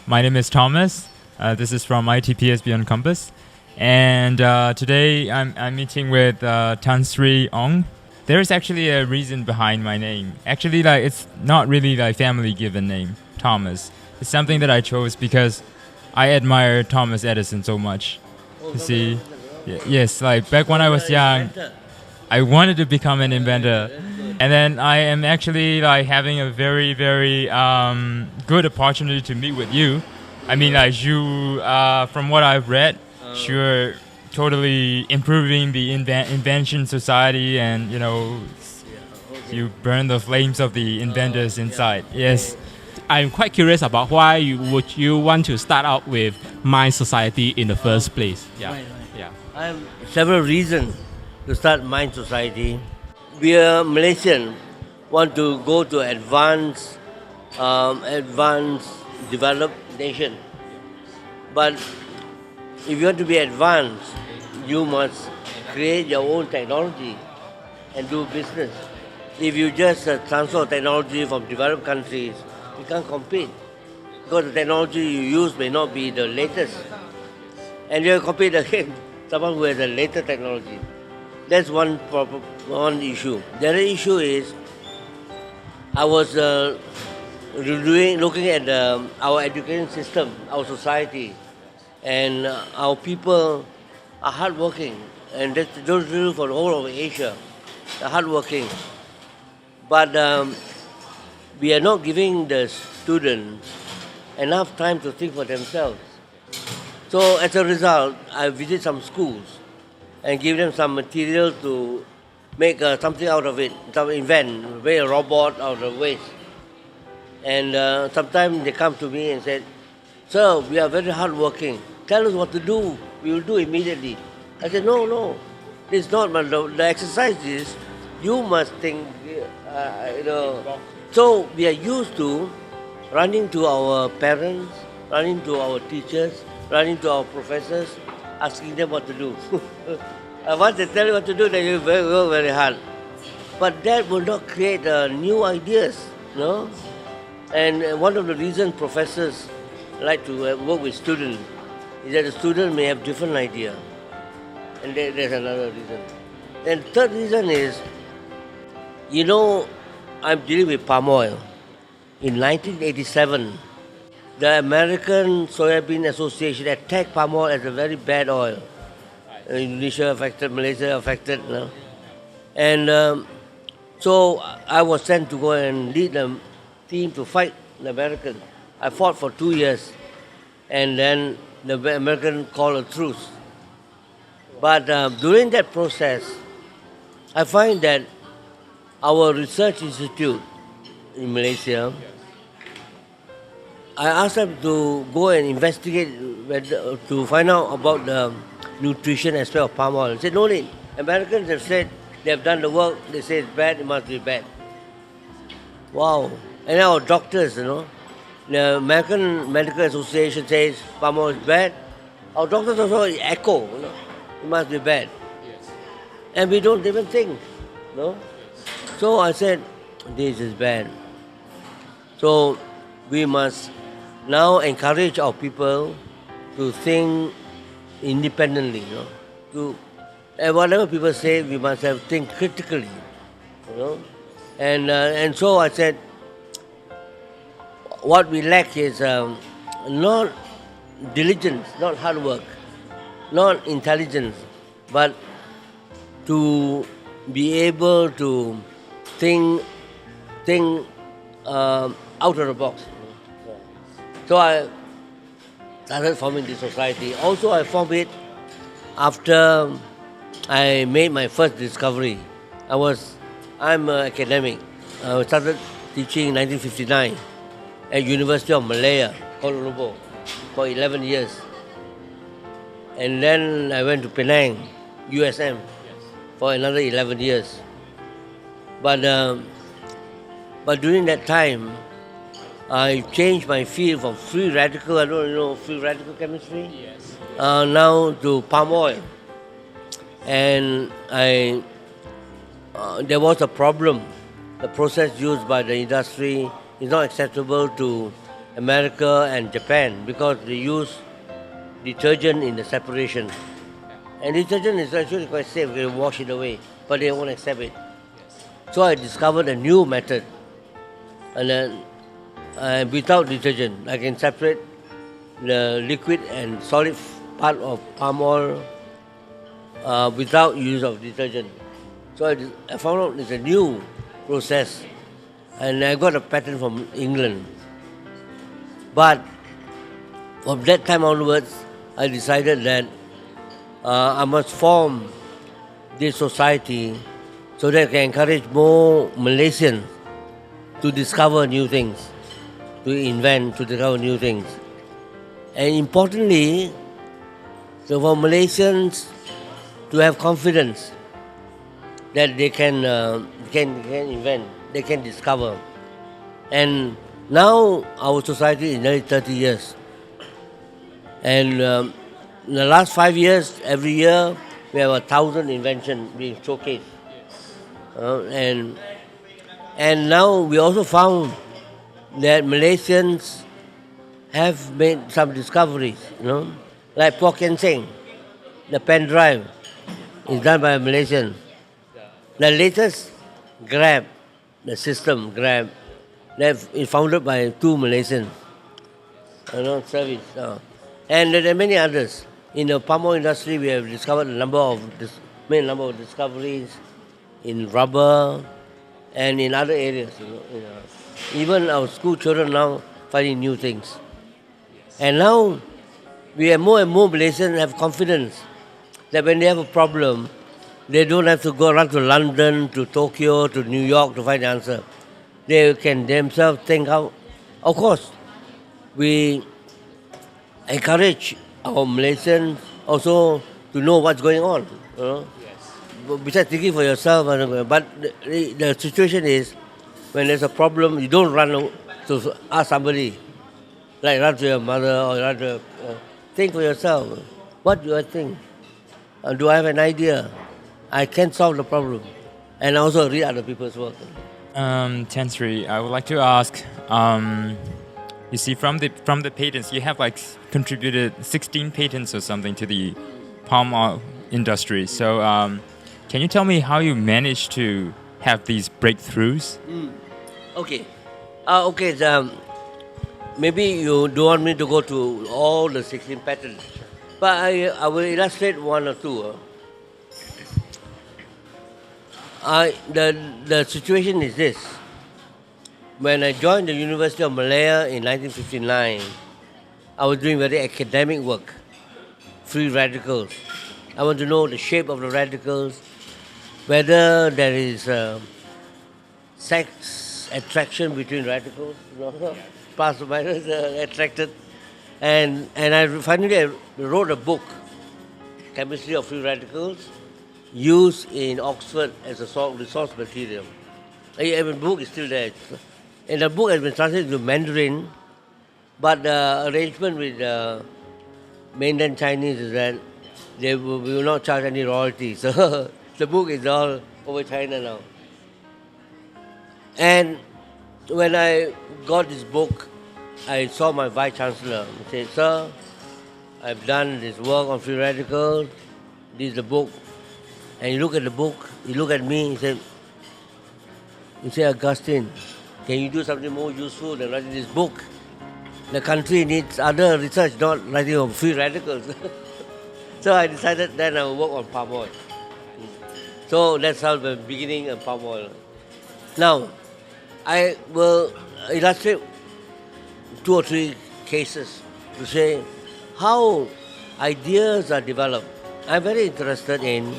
My name is Thomas. This is from IET-PSB on campus. And today I'm meeting with Augustine Ong. There is actually a reason behind my name. Actually, it's not really family given name, Thomas. It's something that I chose because I admire Thomas Edison so much. You see, yes, back when I was young, I wanted to become an inventor. And then I am actually having a very, very good opportunity to meet with you. I mean, you, from what I've read, you're totally improving the invention society, and you burn the flames of the inventors inside. Yes. I'm quite curious about why would you want to start out with Mind Society in the first place. Yeah. Right. Yeah. I have several reasons to start Mind Society. We are Malaysian, want to go to advanced developed nation. But if you want to be advanced, you must create your own technology and do business. If you just transfer technology from developed countries, you can't compete, because the technology you use may not be the latest. And you compete against someone who has the latest technology. That's one issue. The other issue is, I was looking at our education system, our society, and our people are hardworking, and that's true for the whole of Asia. They're hardworking, but we are not giving the students enough time to think for themselves. So as a result, I visit some schools and give them some material to make something out of it, invent, make a robot out of waste. And sometimes they come to me and say, "Sir, we are very hardworking. Tell us what to do. We will do immediately." I said, No, it's not. The exercise is, you must think, So we are used to running to our parents, running to our teachers, running to our professors, asking them what to do. Once they tell you what to do, then you work very hard. But that will not create new ideas, no? And one of the reasons professors like to work with students is that the student may have different idea. And there's another reason. And third reason is, I'm dealing with palm oil. In 1987, the American Soybean Association attacked palm oil as a very bad oil. Indonesia affected, Malaysia affected. And so I was sent to go and lead the team to fight the Americans. I fought for 2 years, and then the American called a truce. But during that process, I find that our research institute in Malaysia, I asked them to go and investigate to find out about the nutrition aspect of palm oil. They said, no need. Americans have said they have done the work, they say it's bad, it must be bad. Wow. And our doctors, the American Medical Association says palm oil is bad. Our doctors also echo, it must be bad. Yes. And we don't even think, So I said, this is bad. So we must now encourage our people to think independently, and whatever people say, we must have think critically, And so I said, what we lack is not diligence, not hard work, not intelligence, but to be able to think out of the box. So I started forming this society. Also, I formed it after I made my first discovery. I'm an academic. I started teaching in 1959 at University of Malaya, Kuala Lumpur, for 11 years. And then I went to Penang, USM, for another 11 years. But during that time, I changed my field from free radical, I don't know, free radical chemistry, Yes. now to palm oil. And there was a problem. The process used by the industry is not acceptable to America and Japan because they use detergent in the separation. And detergent is actually quite safe, you can wash it away, but they won't accept it. So I discovered a new method. And then without detergent, I can separate the liquid and solid part of palm oil without use of detergent. So I found out it's a new process, and I got a patent from England. But from that time onwards, I decided that I must form this society so that I can encourage more Malaysians to discover new things, to invent, to discover new things. And importantly, so for Malaysians to have confidence that they can invent, they can discover. And now our society is nearly 30 years. And in the last 5 years, every year, we have 1,000 inventions being showcased. And now we also found that Malaysians have made some discoveries, like Pork and Seng, the pen drive is done by a Malaysian. The latest Grab, the system Grab, that is founded by 2 Malaysians, service. And there are many others. In the palm oil industry, we have discovered many number of discoveries in rubber and in other areas. Even our school children now finding new things. And now we have more and more Malaysians have confidence that when they have a problem, they don't have to go run to London, to Tokyo, to New York to find the answer. They can themselves think out. Of course, we encourage our Malaysians also to know what's going on. Besides thinking for yourself, but the situation is when there's a problem, you don't run to ask somebody, like run to your mother or run to think for yourself. What do I think? Do I have an idea? I can solve the problem, and also read other people's work. Tan Sri, I would like to ask. You see, from the patents, you have contributed 16 patents or something to the palm oil industry. So, can you tell me how you managed to have these breakthroughs? Okay. Maybe you don't want me to go to all the 16 patents, but I will illustrate one or two. The situation is this. When I joined the University of Malaya in 1959, I was doing very academic work, free radicals. I want to know the shape of the radicals, whether there is sex attraction between radicals, plus or minus attracted. And I finally wrote a book, Chemistry of Free Radicals, used in Oxford as a resource material. The book is still there. And the book has been translated to Mandarin, but the arrangement with mainland Chinese is that they will not charge any royalties. So the book is all over China now. And when I got this book, I saw my Vice Chancellor. He said, "Sir, I've done this work on free radicals. This is the book." And he looked at the book, he looked at me, he said, "Augustine, can you do something more useful than writing this book? The country needs other research, not writing on free radicals." So I decided then I will work on palm oil. So that's how the beginning of palm oil. Now, I will illustrate 2 or 3 cases to say how ideas are developed. I'm very interested in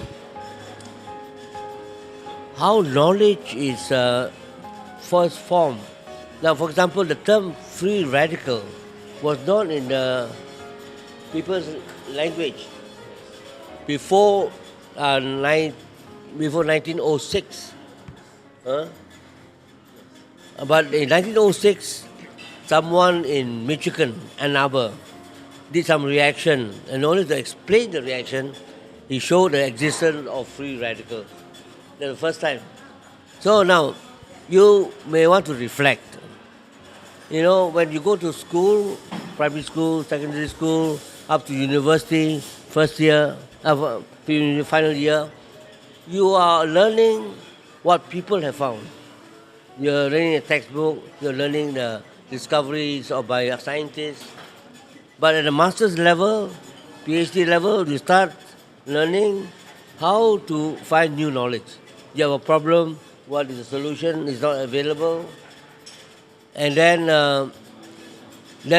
how knowledge is first formed. Now, for example, the term free radical was not in the people's language before 1906. But in 1906, someone in Michigan, Ann Arbor, did some reaction. And in order to explain the reaction, he showed the existence of free radicals. That's the first time. So now, you may want to reflect. You know, when you go to school, primary school, secondary school, up to university, first year, final year, you are learning what people have found. You're reading a textbook, you're learning the discoveries of by scientists. But at the master's level, PhD level, you start learning how to find new knowledge. You have a problem, what is the solution, is not available. And then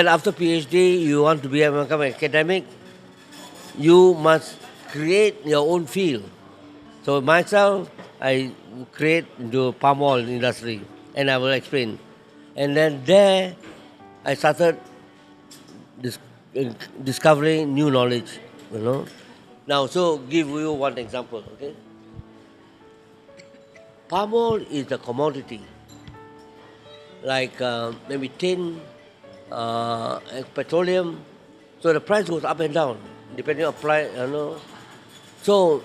after PhD, you want to become an academic, you must create your own field. So myself, I create into palm oil industry, and I will explain. And then there, I started discovering new knowledge, you know. Now, so give you one example, okay? Palm oil is a commodity, like maybe tin, petroleum. So the price goes up and down, depending on price, you know. So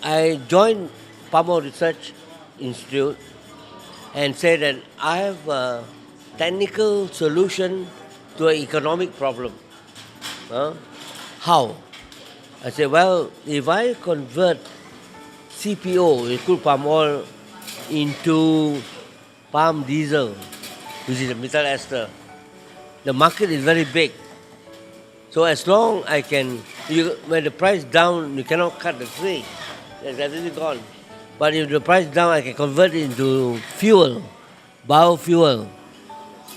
I joined Palm Oil Research Institute and said that I have a technical solution to an economic problem. How? I said, well, if I convert CPO, crude palm oil, into palm diesel, which is a methyl ester, the market is very big. So as long I can, when the price down, you cannot cut the tree. It's everything gone. But if the price down, I can convert it into fuel, biofuel.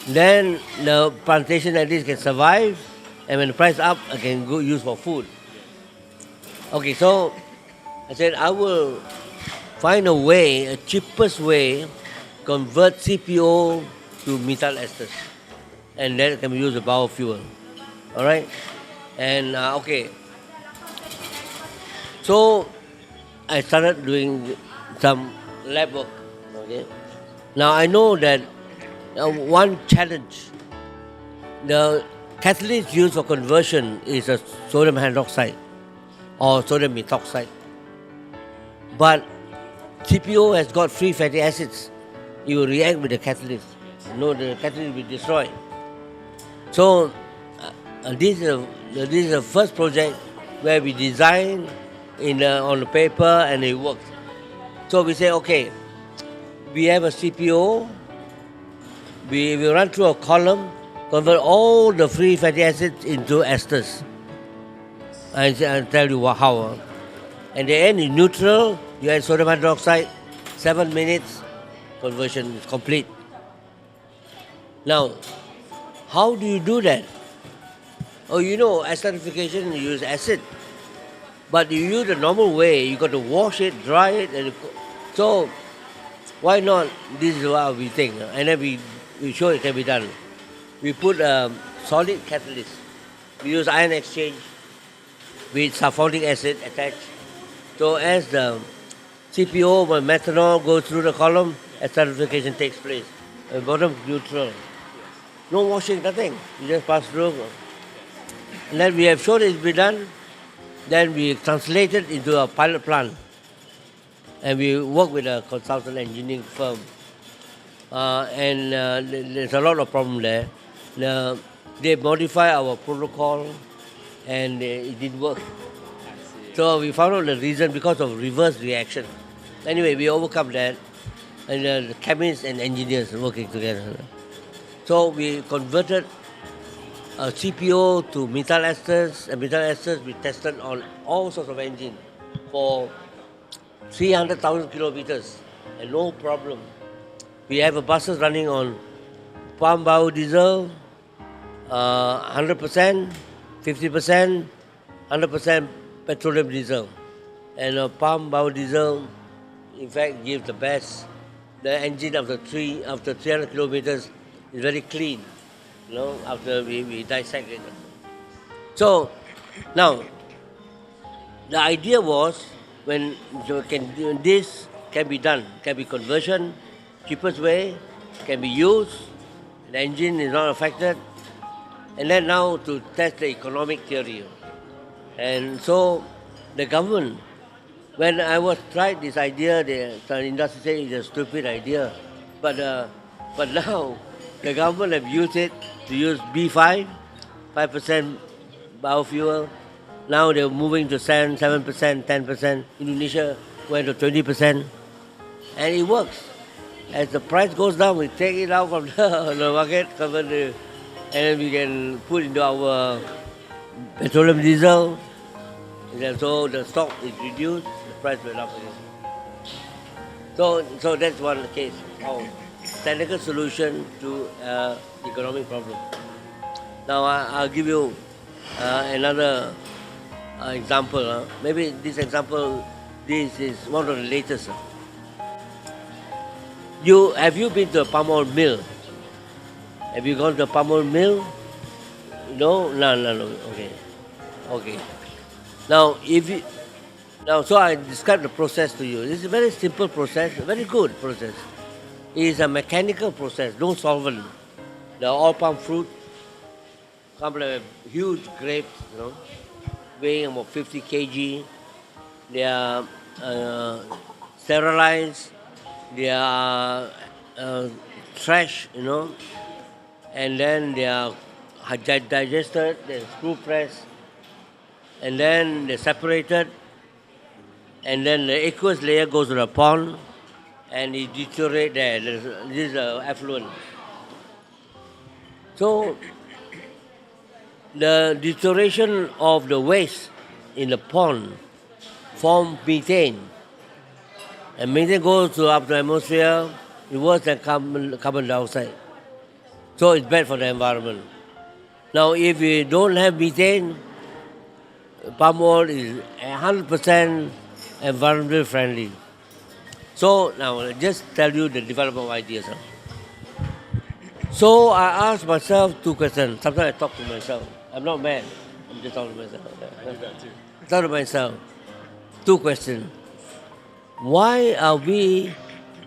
Then the plantation at least can survive, and when the price up, I can go use for food. Okay, so I said I will find a way, a cheapest way, convert CPO to methyl esters, and then it can be used as biofuel. All right, and okay. So I started doing some lab work. Okay, now I know that one challenge, the catalyst used for conversion is a sodium hydroxide or sodium methoxide. But CPO has got free fatty acids. You will react with the catalyst. No, the catalyst will be destroyed. So this is the first project where we design on the paper and it works. So we say, okay, we have a CPO. We will run through a column, convert all the free fatty acids into esters. I'll tell you how. And the end is neutral. You add sodium hydroxide, 7 minutes, conversion is complete. Now, how do you do that? Oh, you know, acidification, you use acid. But you use the normal way, you got to wash it, dry it. So, why not? This is what we think. And then we show it can be done. We put a solid catalyst. We use ion exchange with sulfuric acid attached. So as the CPO or methanol goes through the column, acidification takes place. The bottom neutral. No washing, nothing. You just pass through. And then we have shown it be done. Then we translate it into a pilot plant. And we work with a consultant engineering firm. There's a lot of problem there. They modify our protocol and it didn't work. So we found out the reason because of reverse reaction. Anyway, we overcome that, and the chemists and engineers working together. So we converted CPO to methyl esters, and methyl esters we tested on all sorts of engines for 300,000 kilometers, and no problem. We have buses running on palm biodiesel, 100%, 50%, 100% petroleum diesel. And palm biodiesel, in fact, gives the best. The engine after 300 kilometers is very clean, you know, after we dissect it. So, now, the idea was when this can be done, can be conversion, cheapest way, can be used, the engine is not affected, and then now to test the economic theory. And so the government, when I was tried this idea, the industry said it's a stupid idea. But But now the government have used it to use B5, 5% biofuel. Now they're moving to 7%, 10%. Indonesia went to 20%. And it works. As the price goes down, we take it out from the market, and then we can put into our petroleum diesel. And so the stock is reduced, the price went up again. So that's one case of technical solution to economic problem. Now I'll give you another example. Maybe this example, this is one of the latest. Have you been to a palm oil mill? Have you gone to a palm oil mill? No. Okay. Now so I describe the process to you. This is a very simple process, a very good process. It is a mechanical process, no solvent. The oil palm fruit come like huge grapes, weighing about 50 kg. They are sterilized. They are threshed, and then they are digested, then screw pressed, and then they're separated, and then the aqueous layer goes to the pond, and it deteriorates there. This is effluent. So the deterioration of the waste in the pond forms methane. And methane goes up to the atmosphere, it worse than carbon dioxide. So it's bad for the environment. Now, if we don't have methane, palm oil is 100% environmental friendly. So now, I'll just tell you the development of ideas. So I ask myself two questions. Sometimes I talk to myself. I'm not mad. I'm just talking to myself. I do that too. Talk to myself. Two questions. Why are we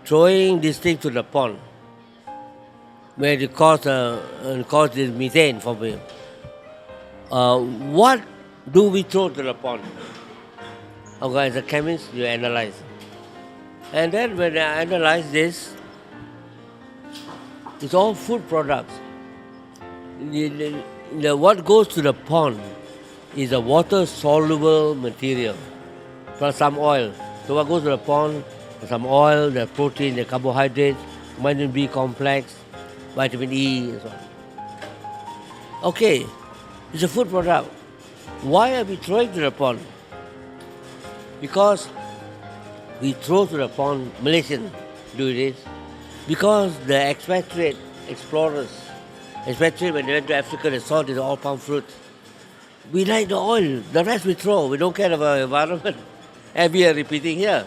throwing this thing to the pond where it causes this methane for me? What do we throw to the pond? Okay, as a chemist, you analyze. And then when I analyze this, it's all food products. What goes to the pond is a water-soluble material plus some oil. So what goes to the pond, some oil, the protein, the carbohydrates, vitamin B complex, vitamin E, and so on. Okay, it's a food product. Why are we throwing to the pond? Because we throw to the pond, Malaysians do this, because the expatriate explorers, especially when they went to Africa, they saw this all palm fruit. We like the oil, the rest we throw, we don't care about the environment. And we are repeating here.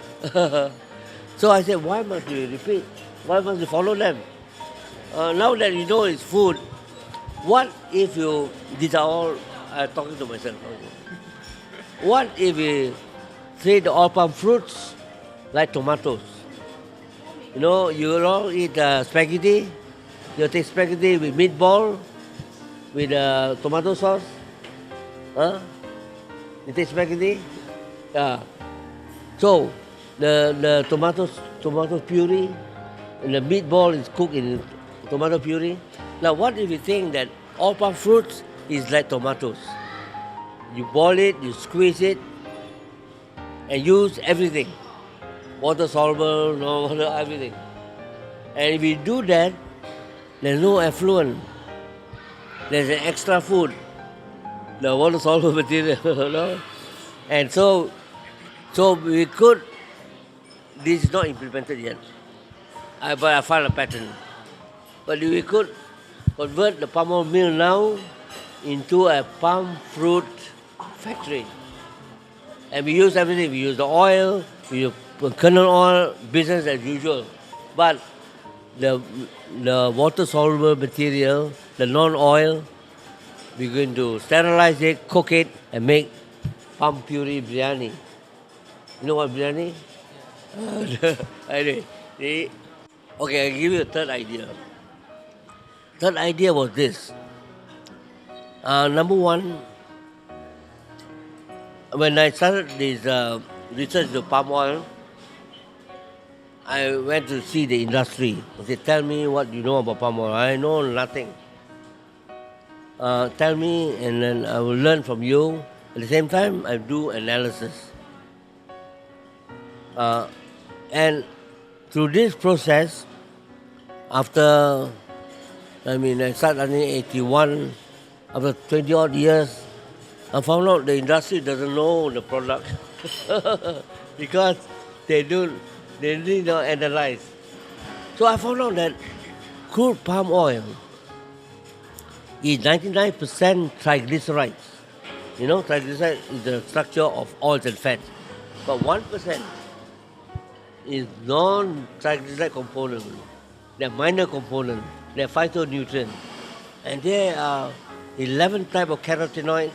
So I said, why must we repeat? Why must we follow them? Now that you know it's food, what if these are all, I'm talking to myself. What if we treat all palm fruits like tomatoes? You all eat spaghetti. You take spaghetti with meatball, with tomato sauce. You take spaghetti. So the tomato puree and the meatball is cooked in tomato puree. Now what if you think that all palm fruits is like tomatoes? You boil it, you squeeze it, and use everything. Water soluble, no water, everything. And if you do that, there's no effluent. There's an extra food, the water soluble material. And so we could, this is not implemented yet, but I found a pattern. But we could convert the palm oil mill now into a palm fruit factory. And we use everything. We use the oil, we use kernel oil, business as usual. But the water-soluble material, the non-oil, we're going to sterilize it, cook it, and make palm puree biryani. You know what biryani? Anyway, okay, I'll give you a third idea. Third idea was this. Number one, when I started this research to palm oil, I went to see the industry. I said, tell me what you know about palm oil. I know nothing. Tell me, and then I will learn from you. At the same time, I do analysis. And through this process, after, I started in 81, after 20 odd years, I found out the industry doesn't know the product because they did not analyze. So I found out that crude palm oil is 99% triglycerides. You know, triglyceride is the structure of oils and fats. But 1% is non-triglyceride component. They're minor component. They're phytonutrients. And there are 11 types of carotenoids.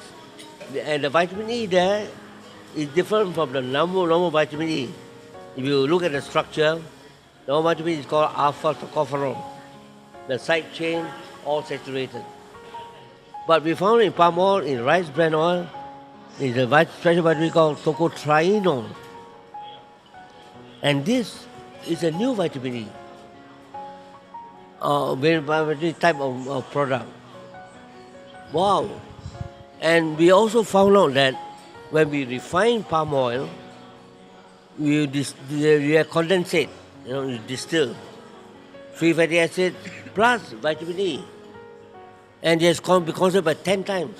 And the vitamin E there is different from the normal vitamin E. If you look at the structure, the normal vitamin E is called alpha tocopherol. The side chain, all saturated. But we found in palm oil, in rice bran oil, is a special vitamin called tocotrienol. And this is a new vitamin E, very type of product. Wow! And we also found out that when we refine palm oil, we condensate, you distill free fatty acid plus vitamin E. And it's consumed by 10 times.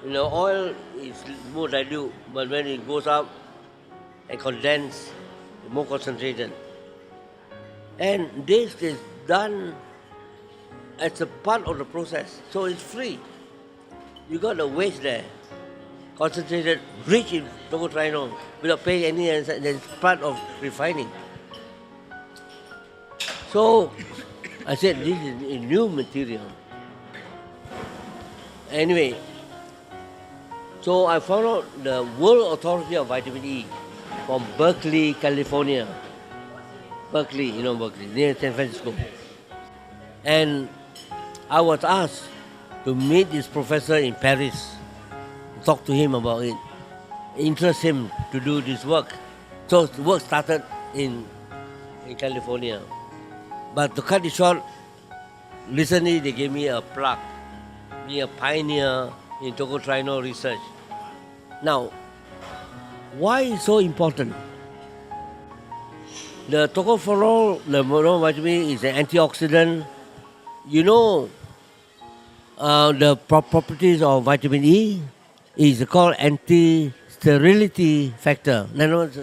Oil is more dilute, but when it goes up and condensed, it's more concentrated. And this is done as a part of the process, so it's free. You got the waste there, concentrated, rich in tocotrienol, without paying any, and it's part of refining. So I said, this is a new material. Anyway, so I found out the World Authority of Vitamin E from Berkeley, California. Berkeley, Berkeley, near San Francisco. And I was asked to meet this professor in Paris, talk to him about it, interest him to do this work. So the work started in California. But to cut it short, recently they gave me a plaque, be a pioneer in tocotrienol research. Now, why is so important? The tocopherol, the monovitamin, is an antioxidant. The properties of vitamin E is called anti-sterility factor. In other words,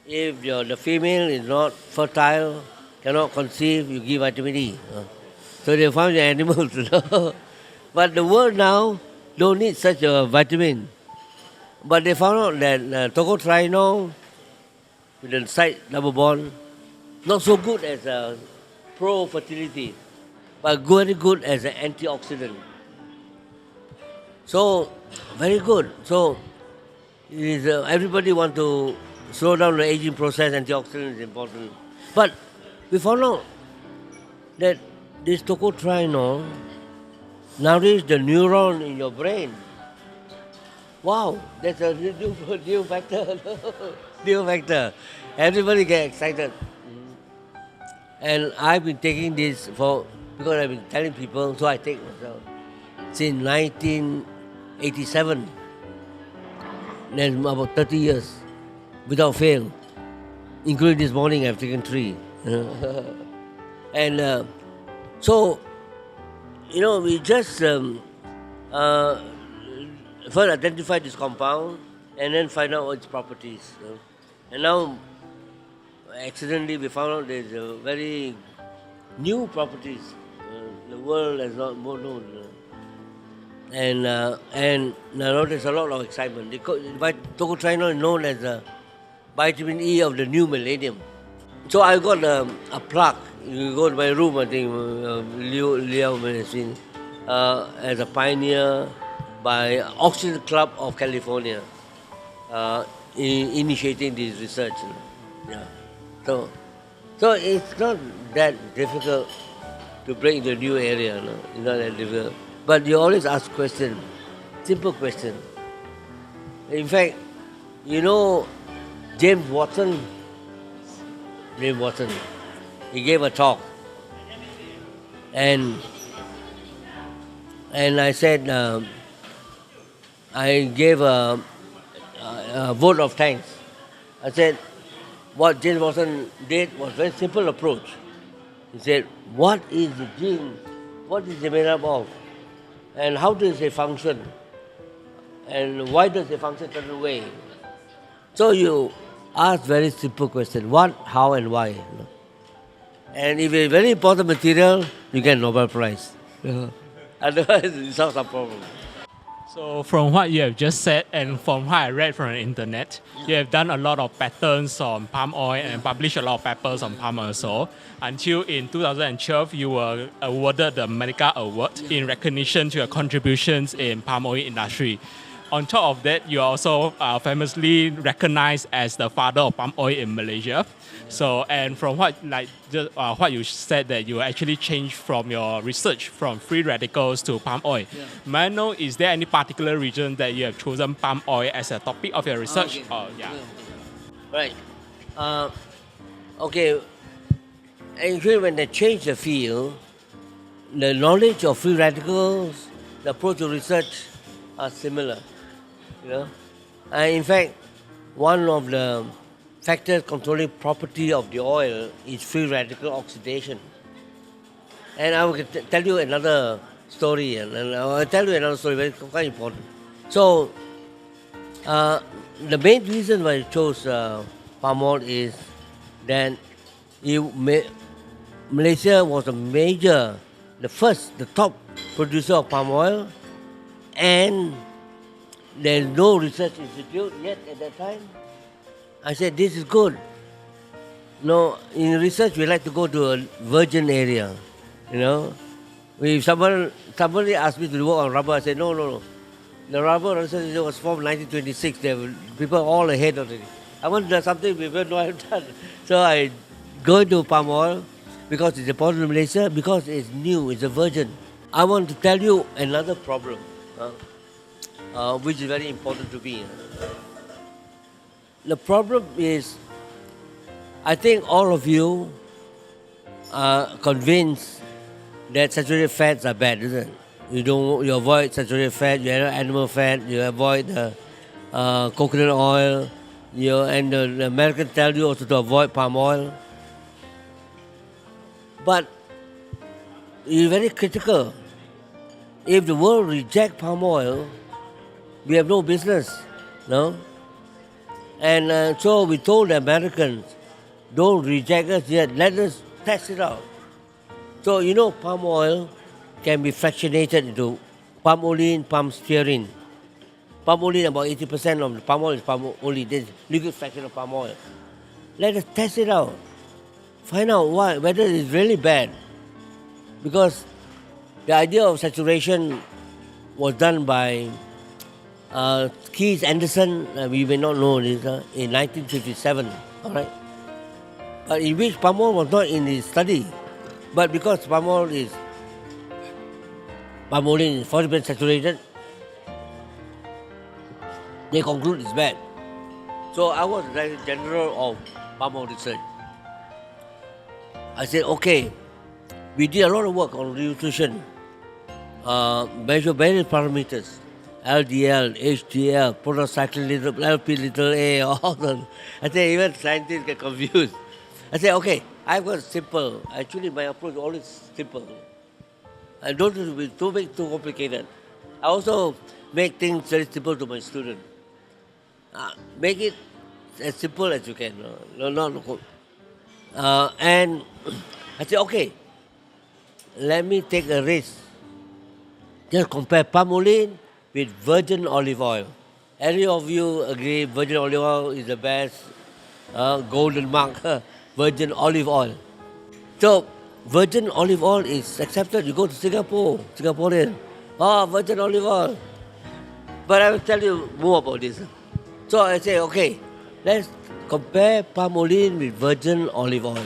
if the female is not fertile, cannot conceive, you give vitamin E. So they found the animals. But the world now don't need such a vitamin. But they found out that tocotrienol with the side double bond, not so good as a pro-fertility, but very good as an antioxidant. So, very good. So, everybody want to slow down the aging process, antioxidant is important. But we found out that this tocotrienol nourishes the neuron in your brain. Wow, that's a new factor. New factor. Everybody get excited. And I've been taking this because I've been telling people, so I take myself. Since 1987, then about 30 years, without fail. Including this morning, I've taken 3. And so, we just first identify this compound and then find out its properties. And now, accidentally, we found out there's a very new properties. The world has not more known. And now there's a lot of excitement. Tocotrienol is known as the vitamin E of the new millennium. So I got a plaque. You go to my room, I think, Leo Medicine, as a pioneer by Oxygen Club of California, initiating this research. Yeah. So it's not that difficult to break into a new area. No? It's not that difficult. But you always ask questions, simple questions. In fact, James Watson, named Watson. He gave a talk. And I said, I gave a vote of thanks. I said, what James Watson did was a very simple approach. He said, what is the gene? What is it made up of? And how does it function? And why does it function a certain way? So you ask very simple question, what, how and why. And if it's very important material, you get Nobel Prize. Otherwise, it solves some problem. So from what you have just said and from what I read from the internet, you have done a lot of patents on palm oil and published a lot of papers on palm oil also. Until in 2012, you were awarded the Medica Award in recognition to your contributions in palm oil industry. On top of that, you are also famously recognized as the father of palm oil in Malaysia. So, and from what what you said, that you actually changed from your research from free radicals to palm oil. Yeah. May I know, is there any particular reason that you have chosen palm oil as a topic of your research? Right. Okay. Actually, when they changed the field, the knowledge of free radicals, the approach to research are similar. In fact, one of the factors controlling property of the oil is free radical oxidation. And I will tell you another story, very quite important. So, the main reason why I chose palm oil is that Malaysia was the top producer of palm oil, and there's no research institute yet at that time. I said, this is good. No, in research, we like to go to a virgin area. If somebody asked me to work on rubber, I said, no. The rubber research was formed in 1926. There were people all ahead already. I want to do something we will not have done. So I go into palm oil because it's important in Malaysia, because it's new, it's a virgin. I want to tell you another problem. Which is very important to me. The problem is, I think all of you are convinced that saturated fats are bad, isn't it? You avoid saturated fat, you avoid animal fat, you avoid coconut oil, and the Americans tell you also to avoid palm oil. But you're very critical. If the world rejects palm oil, we have no business, no? And so we told the Americans, don't reject us yet, let us test it out. So palm oil can be fractionated into palm oil, palm stearin. Palm oil, about 80% of the palm oil is palm oil, there's liquid fraction of palm oil. Let us test it out. Find out whether it's really bad. Because the idea of saturation was done by Keith Anderson, we may not know this, in 1957, all right? In which palm oil was not in his study. But because palm oil is 40% saturated, they conclude it's bad. So I was the Director General of palm oil research. I said, okay, we did a lot of work on nutrition, measure various parameters. LDL, HDL, protocyclin, LP little a, all the. I say even scientists get confused. I say, okay, I've got simple. Actually, my approach is always simple. I don't make too complicated. I also make things very simple to my students. Make it as simple as you can. And I say, okay, let me take a risk. Just compare palm oil with virgin olive oil. Any of you agree virgin olive oil is the best golden mark, virgin olive oil. So virgin olive oil is accepted. You go to Singaporean, virgin olive oil. But I will tell you more about this. So I say, okay, let's compare palm oil with virgin olive oil.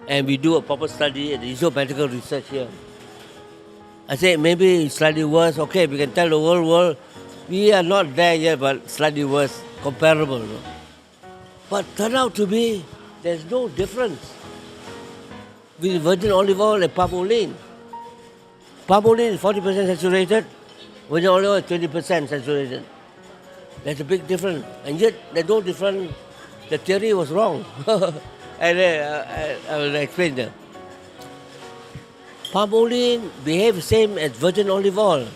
And we do a proper study at the Institute of Medical Research here. I say, maybe it's slightly worse. Okay, we can tell the whole world, we are not there yet, but slightly worse, comparable. But turned out to be There's no difference with virgin olive oil and palm oil. Palm oil is 40% saturated, virgin olive oil is 20% saturated. There's a big difference. And yet, there's no difference. The theory was wrong. And I will explain that. Palm oil behaves same as virgin olive oil.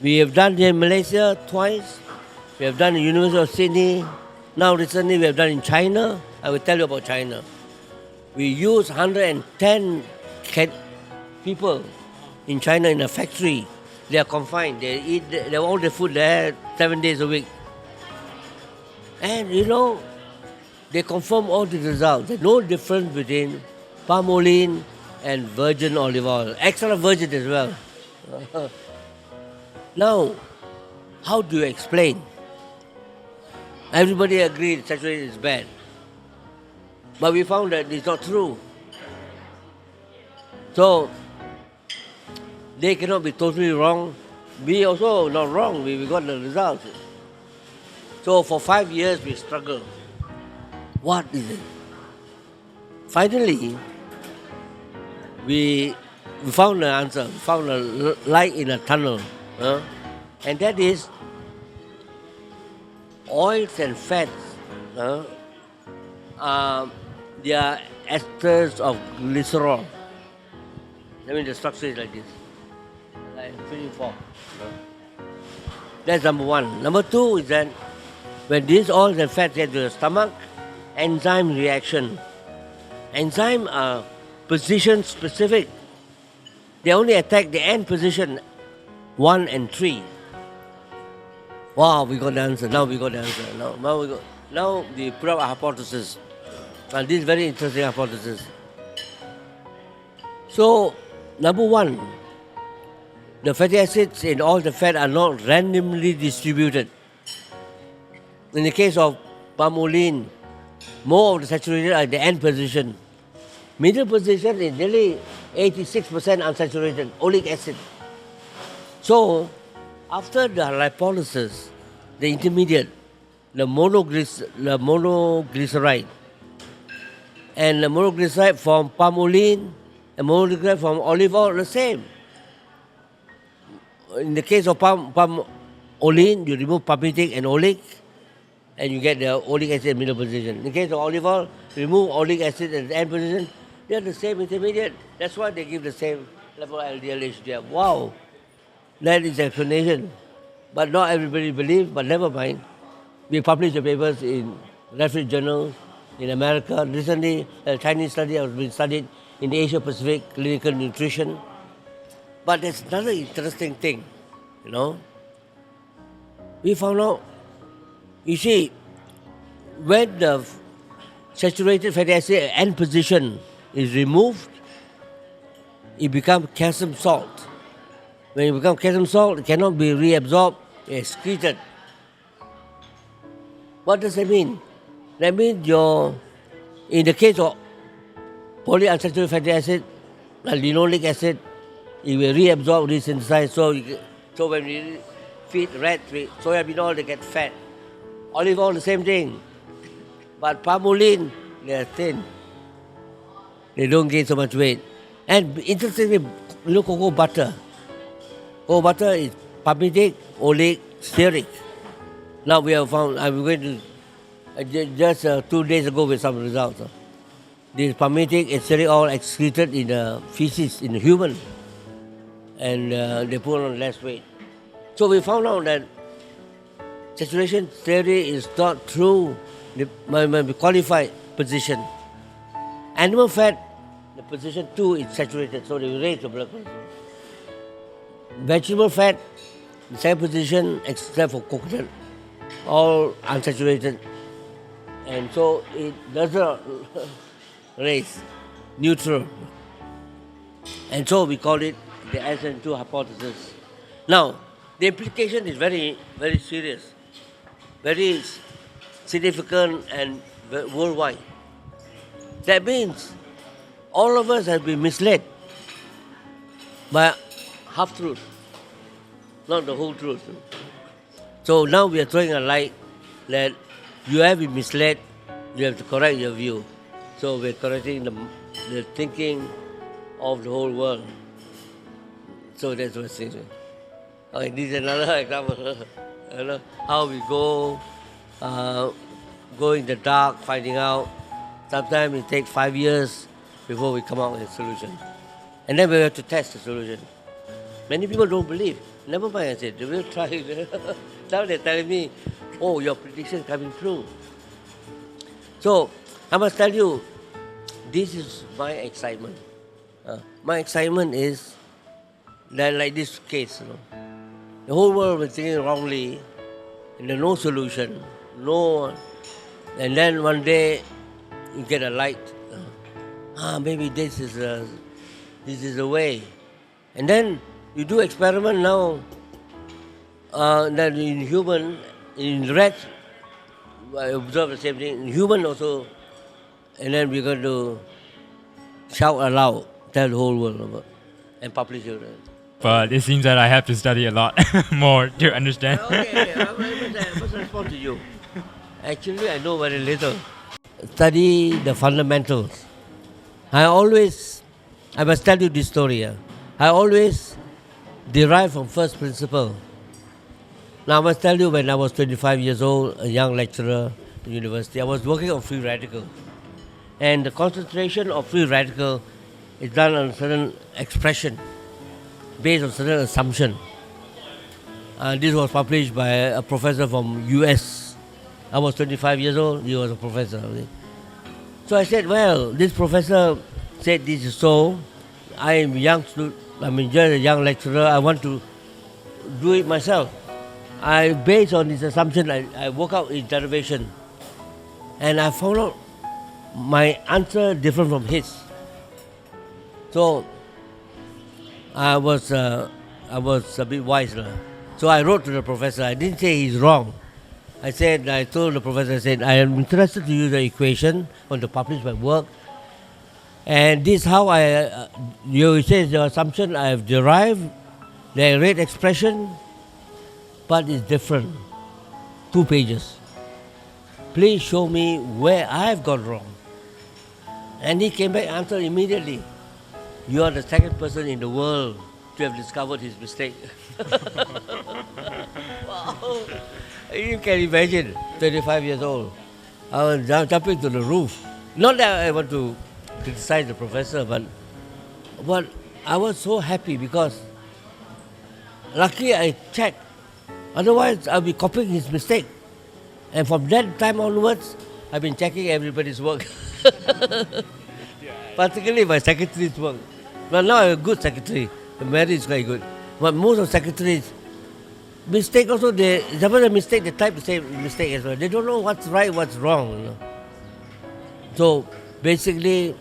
We have done it in Malaysia twice. We have done in University of Sydney. Now recently we have done in China. I will tell you about China. We use 110 people in China in a factory. They are confined. They eat all the food there 7 days a week. And they confirm all the results. There's no difference between palm oil and virgin olive oil. Extra virgin as well. Now, how do you explain? Everybody agreed saturated is bad. But we found that it's not true. So, they cannot be totally wrong. We also not wrong. We got the results. So for 5 years we struggled. What is it? Finally, we found the answer. We found a light in a tunnel. And that is oils and fats. They are esters of glycerol. I mean the structure is like this. Like 3, 4. That's number one. Number two is that when these oils and fats get to the stomach, enzyme reaction. Enzymes are position specific. They only attack the end position 1 and 3. Wow, we got the answer. Now we got the answer. Now we put up a hypothesis. And this is very interesting hypothesis. So, number one, the fatty acids in all the fat are not randomly distributed. In the case of palm oil, more of the saturated are at the end position. Middle position is nearly 86% unsaturated, oleic acid. So, after the lipolysis, the intermediate, the monoglyceride, and the monoglyceride from palm oil and monoglyceride from olive oil are the same. In the case of palm oil, you remove palmitic and oleic, and you get the oleic acid in middle position. In the case of olive oil, remove oleic acid at the end position, they are the same intermediate. That's why they give the same level of LDL HDL. Wow, that is the explanation. But not everybody believes, but never mind. We published the papers in reference journals in America. Recently, a Chinese study has been studied in Asia Pacific clinical nutrition. But there's another interesting thing, We found out, you see, when the saturated fatty acid end position is removed, it becomes calcium salt. When it becomes calcium salt, it cannot be reabsorbed, it's excreted. What does that mean? That means in the case of polyunsaturated fatty acid, like linoleic acid, it will reabsorb, resynthesize. So when we feed rats with soybean oil, they get fat. Olive oil, the same thing. But palm oil, they are thin. They don't gain so much weight. And interestingly, cocoa butter. Cocoa butter is palmitic, oleic, stearic. Now we have found, I'm going to, just 2 days ago with some results. This palmitic and stearic oil excreted in the feces in the human. And they put on less weight. So we found out that saturation theory is not true. The qualified position. Animal fat, the position 2 is saturated, so they will raise the blood pressure. Vegetable fat, the same position except for coconut, all unsaturated. And so it doesn't raise, neutral. And so we call it the SN2 hypothesis. Now, the implication is very, very serious, very significant and worldwide. That means all of us have been misled by half-truth, not the whole truth. So now we are throwing a light that you have been misled, you have to correct your view. So we're correcting the thinking of the whole world. So that's what's saying. Okay, this is another example. You know, how we go in the dark, finding out. Sometimes it takes 5 years before we come out with a solution. And then we have to test the solution. Many people don't believe. Never mind, I said, we'll try it. Now they're telling me, oh, your prediction is coming true. So, I must tell you, this is my excitement. My excitement is that, like this case, the whole world was thinking wrongly, and there's no solution, and then one day you get a light. Maybe this is the way, and then you do experiment now. That in rats, I observe the same thing. In human also, and then we're going to shout aloud, tell the whole world about, and publish it. But it seems that I have to study a lot more to understand. Okay, I must respond to you. Actually, I know very little. Study the fundamentals. I must tell you this story. I always derive from first principle. Now, I must tell you, when I was 25 years old, a young lecturer in university, I was working on free radical. And the concentration of free radical is done on a certain expression, based on certain assumption. This was published by a professor from US. I was 25 years old, he was a professor. So I said, well, this professor said this is so. I am just a young lecturer, I want to do it myself. Based on this assumption, I work out his derivation. And I found out my answer different from his. So I was a bit wise. So I wrote to the professor. I didn't say he's wrong. I told the professor, I am interested to use the equation, want to publish my work. And this is how you say the assumption I have derived, the rate expression, but it's different. 2 pages. Please show me where I have got wrong. And he came back and answered immediately. You are the second person in the world to have discovered his mistake. Wow. You can imagine, 25 years old. I was jumping to the roof. Not that I want to criticize the professor, but I was so happy because luckily I checked. Otherwise, I'll be copying his mistake. And from that time onwards, I've been checking everybody's work. Particularly my secretary's work. But now I'm a good secretary. Mary is quite good. But most of secretaries, mistake also, suppose a mistake, they type the same mistake as well. They don't know what's right, what's wrong. So basically,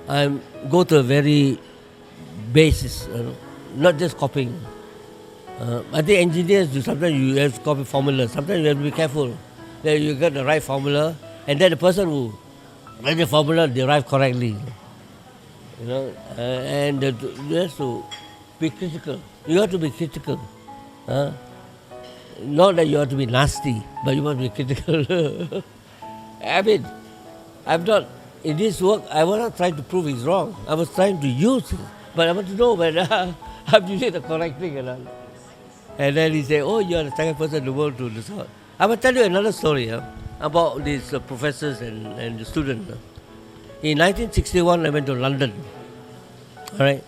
I go to a very basis, not just copying. I think engineers do, sometimes you have to copy formulas. Sometimes you have to be careful that you get the right formula, and then the person who write the formula derive correctly. And you have to be critical. You have to be critical. Not that you have to be nasty, but you must be critical. I'm not, in this work, I was not trying to prove he's wrong. I was trying to use it, but I want to know whether I'm using the correct thing or not. And then he said, oh, you're the second person in the world to do so. I will tell you another story about these professors and the students. In 1961, I went to London. All right?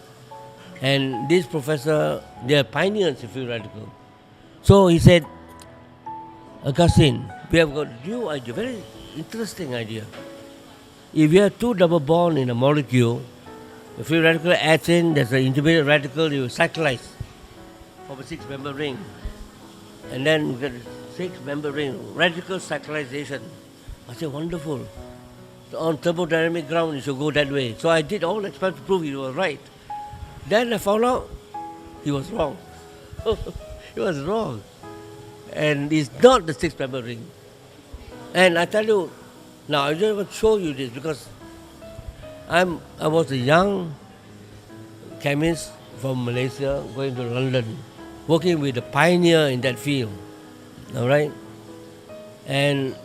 And this professor, they are pioneers in free radical. So he said, Augustine, we have got a new idea, very interesting idea. If you have 2 double bonds in a molecule, the free radical adds in, there's an intermediate radical, you cyclize from a 6-member ring. And then we get a 6-member ring, radical cyclization. I said, wonderful. So on thermodynamic ground, you should go that way. So I did all the experiments to prove he was right. Then I found out he was wrong. He was wrong. And it's not the 6-member ring. And I tell you, now I just want to show you this because I was a young chemist from Malaysia going to London, working with a pioneer in that field. All right? And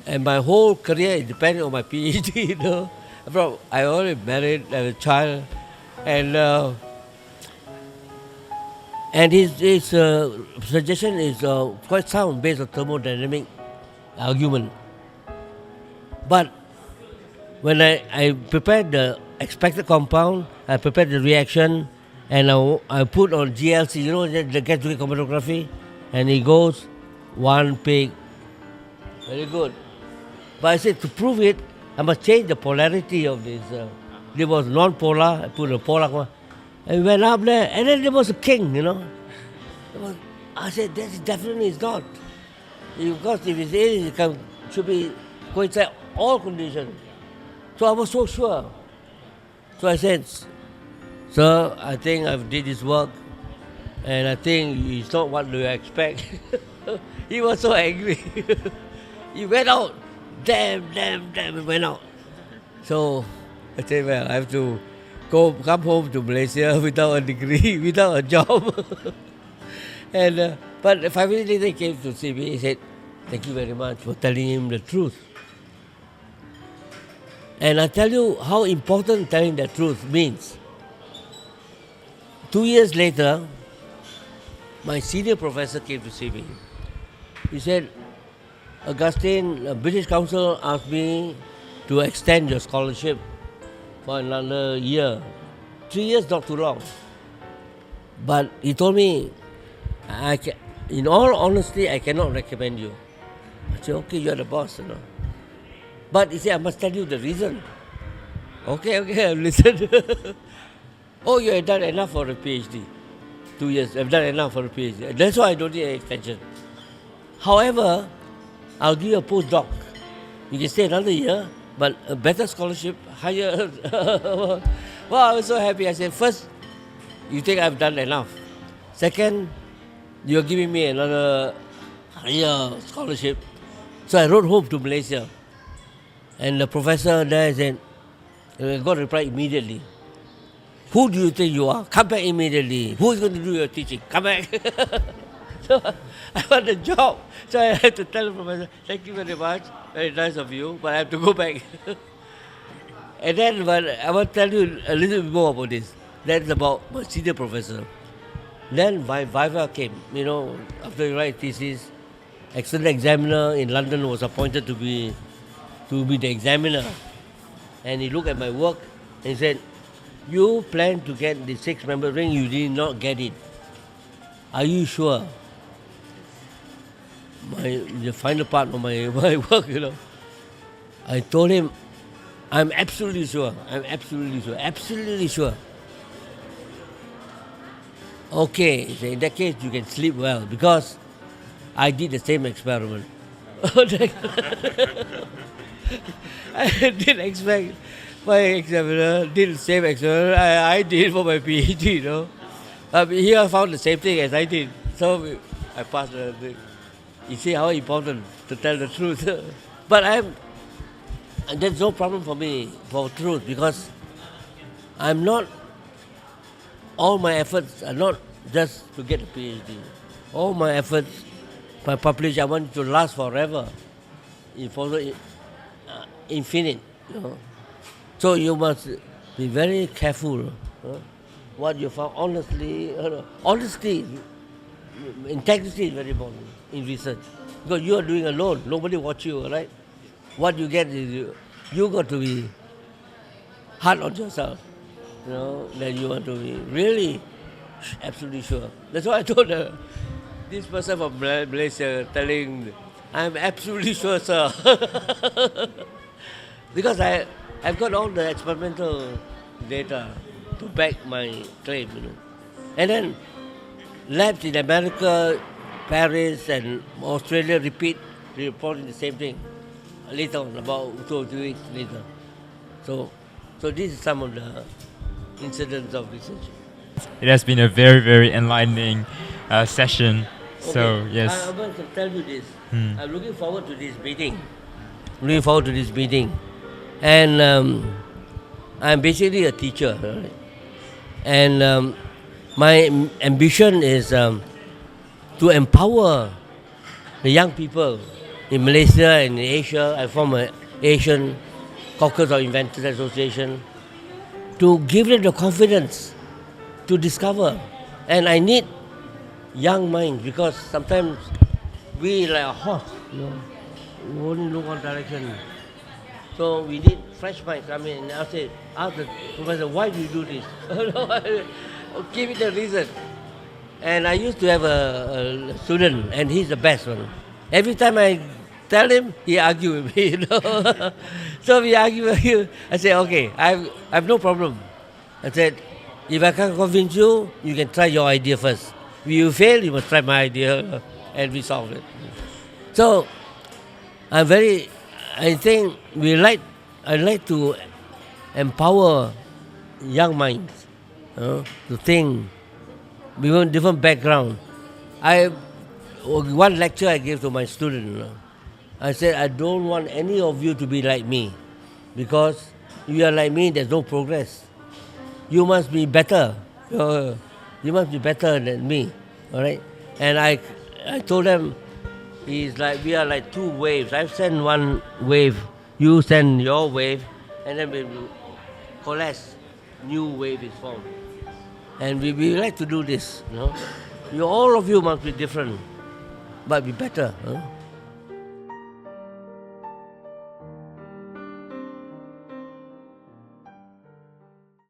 And my whole career is depending on my PhD, you know. I already married, I have a child, and his suggestion is quite sound based on thermodynamic argument. But when I prepared the expected compound, I prepared the reaction, and I put on GLC, you know, the gas-liquid chromatography, and it goes one pig. Very good. But I said to prove it, I must change the polarity of this. There was non-polar, I put a polar one. And went up there, and then there was a king, you know. I said, that definitely is not. Because if it's is, it should be coincide all conditions. So I was so sure. So I said, sir, I think I've did this work, and I think it's not what you expect. He was so angry. He went out. Damn, he went out. So I said, well, I have to come home to Malaysia without a degree, without a job. But 5 minutes later he came to see me. He said, thank you very much for telling him the truth. And I tell you how important telling the truth means. 2 years later, my senior professor came to see me. He said, Augustine, British Council asked me to extend your scholarship for another year. 3 years, not too long. But he told me, in all honesty, I cannot recommend you. I said, okay, you're the boss, you know. But he said, I must tell you the reason. Okay, I've listened. Oh, you have done enough for a PhD. 2 years, I've done enough for a PhD. That's why I don't need an extension. However, I'll give you a postdoc. You can stay another year, but a better scholarship, higher. Well, I was so happy. I said, first, you think I've done enough. Second, you're giving me another higher scholarship. So I wrote home to Malaysia. And the professor there said, got a reply immediately. Who do you think you are? Come back immediately. Who is going to do your teaching? Come back. So I want a job. So I had to tell the professor, thank you very much. Very nice of you, but I have to go back. And then I want to tell you a little bit more about this. That's about my senior professor. Then my viva came, you know, after you write thesis, external examiner in London was appointed to be the examiner. And he looked at my work and he said, you planned to get the 6-member ring, you did not get it. Are you sure? The final part of my work, you know. I told him, I'm absolutely sure. Absolutely sure. Okay, so in that case you can sleep well because I did the same experiment. I didn't expect my examiner did the same experiment I did for my PhD, you know. He found the same thing as I did. So I passed the thing. You see how important to tell the truth. But there's no problem for me for truth because all my efforts are not just to get a PhD. All my efforts, my publish, I want it to last forever. Infinite. You know. So you must be very careful. What you found, honesty, integrity is very important in research. Because you are doing alone, nobody watch you, right? What you get is you got to be hard on yourself. You know, that you want to be really absolutely sure. That's why I told this person from Malaysia telling, I'm absolutely sure, sir. Because I've got all the experimental data to back my claim, you know. And then labs in America, Paris and Australia reporting the same thing later on, about 2 or 3 weeks later. So this is some of the incidents of research. It has been a very, very enlightening session. Okay. So, yes. I'm going to tell you this. I'm looking forward to this meeting. And I'm basically a teacher. Right? And my ambition is to empower the young people in Malaysia and in Asia. I formed an Asian Caucus of Inventors Association to give them the confidence to discover. And I need young minds because sometimes we like a horse, we only look one direction. So we need fresh minds. I mean, I say, ask the professor, why do you do this? Give it a reason. And I used to have a student, and he's the best one. Every time I tell him, he argue with me, So we argue. I say, okay, I have no problem. I said, if I can't convince you, you can try your idea first. If you fail, you must try my idea, and we solve it. So I think I like to empower young minds to think, with different background. One lecture I gave to my student, I said, I don't want any of you to be like me, because if you are like me, there's no progress. You must be better. You must be better than me, all right? And I told them, we are like two waves. I send one wave, you send your wave, and then we will coalesce. New wave is formed. And we like to do this, All of you must be different, but be better.